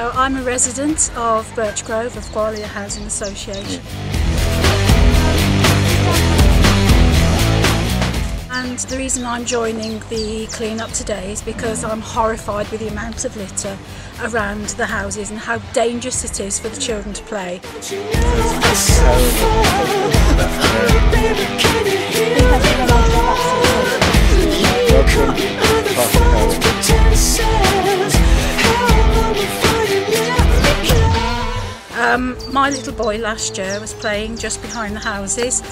So I'm a resident of Birchgrove of Parc-yr Housing Association. And the reason I'm joining the clean-up today is because I'm horrified with the amount of litter around the houses and how dangerous it is for the children to play. My little boy last year was playing just behind the houses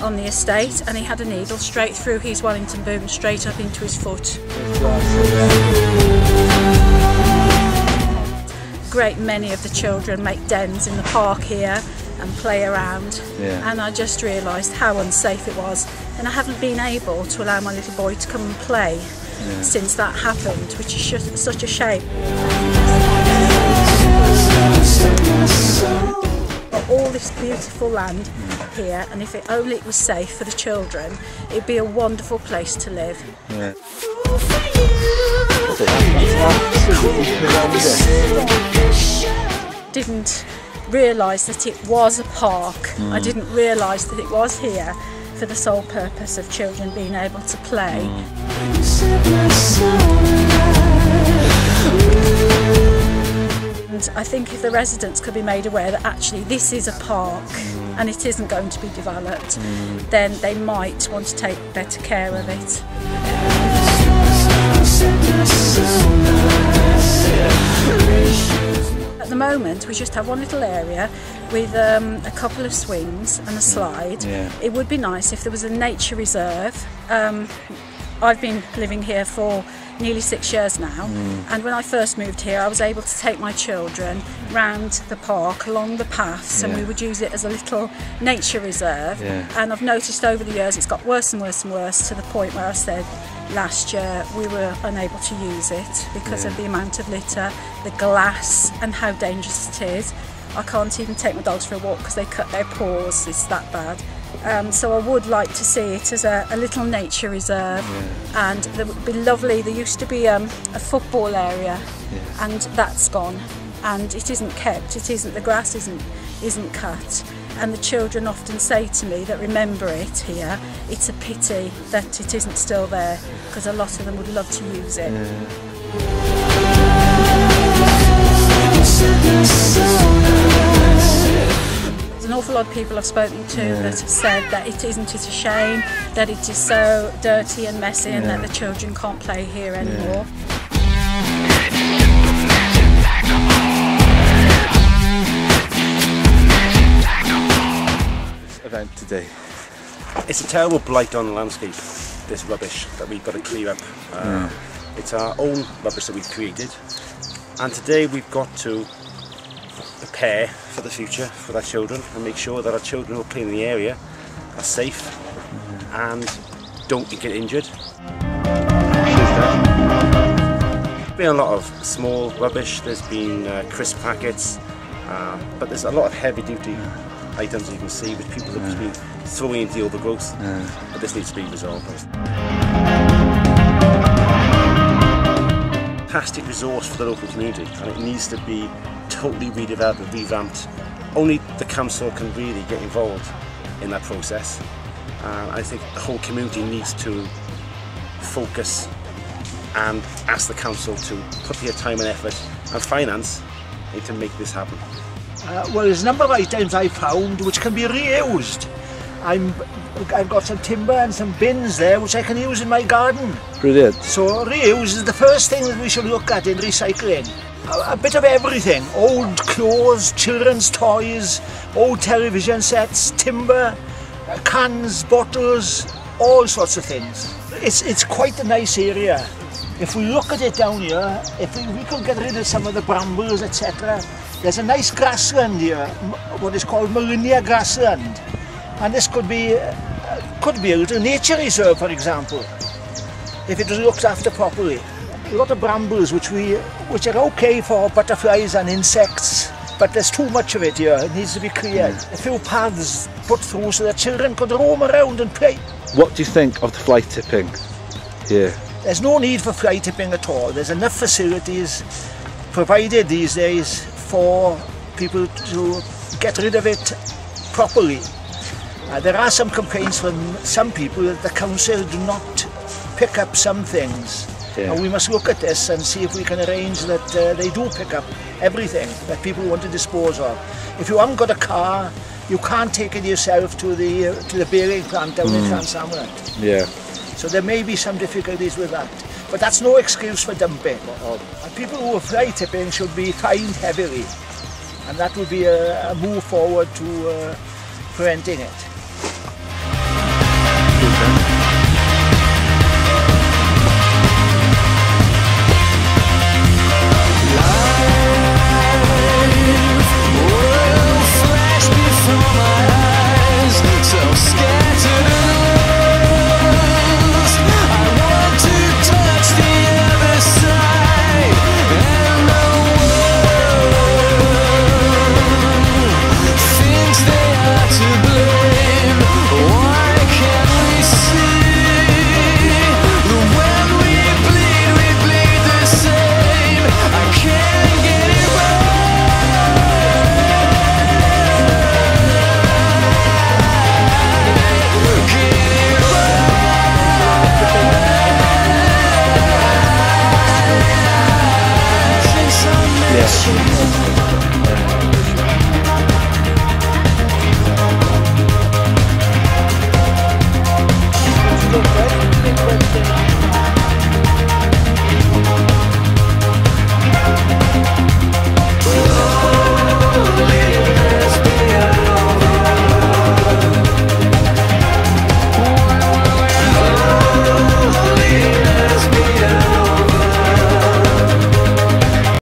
on the estate, and he had a needle straight through his Wellington boot and straight up into his foot. Great many of the children make dens in the park here and play around, and I just realised how unsafe it was, and I haven't been able to allow my little boy to come and play since that happened, which is such a shame. All this beautiful land here, and if it only was safe for the children, it'd be a wonderful place to live. Didn't realise that it was a park. I didn't realise that it was here for the sole purpose of children being able to play. And I think if the residents could be made aware that actually this is a park and it isn't going to be developed, then they might want to take better care of it. At the moment we just have one little area with a couple of swings and a slide. It would be nice if there was a nature reserve. I've been living here for nearly 6 years now, and when I first moved here I was able to take my children round the park along the paths, and we would use it as a little nature reserve, and I've noticed over the years it's got worse and worse and worse, to the point where I said last year we were unable to use it because of the amount of litter, the glass, and how dangerous it is. I can't even take my dogs for a walk because they cut their paws, it's that bad. So I would like to see it as a little nature reserve, and it would be lovely. There used to be a football area, and that's gone, and it isn't kept. It isn't. The grass isn't cut, and the children often say to me that remember it here. It's a pity that it isn't still there, because a lot of them would love to use it. There's an awful lot of people I've spoken to that have said that it isn't. It's a shame that it is so dirty and messy, and that the children can't play here anymore. This event today. It's a terrible blight on the landscape, this rubbish that we've got to clear up. It's our own rubbish that we've created, and today we've got to prepare for the future for our children and make sure that our children who are playing in the area are safe and don't get injured. There's been a lot of small rubbish, there's been crisp packets, but there's a lot of heavy duty items you can see which people have just been throwing into the overgrowth, but this needs to be resolved. Fantastic resource for the local community, and it needs to be totally redeveloped and revamped. Only the council can really get involved in that process, and I think the whole community needs to focus and ask the council to put their time and effort and finance to make this happen. Well, there's a number of items I've found which can be reused. I've got some timber and some bins there which I can use in my garden. Brilliant. So reuse is the first thing that we should look at in recycling. A bit of everything: old clothes, children's toys, old television sets, timber, cans, bottles, all sorts of things. It's quite a nice area. If we look at it down here, if we could get rid of some of the brambles, etc. There's a nice grassland here, what is called Marinia grassland, and this could be a little nature reserve, for example, if it was looked after properly. A lot of brambles which are okay for butterflies and insects, but there's too much of it here. It needs to be cleared. A few paths put through so that children could roam around and play. What do you think of the fly tipping here? There's no need for fly tipping at all. There's enough facilities. provided these days for people to get rid of it properly. There are some complaints from some people that the council do not pick up some things. And we must look at this and see if we can arrange that they do pick up everything that people want to dispose of. If you haven't got a car, you can't take it yourself to the baling plant down in Llansamret. Yeah. So there may be some difficulties with that. But that's no excuse for dumping. And people who are fly tipping should be fined heavily. And that would be a move forward to preventing it.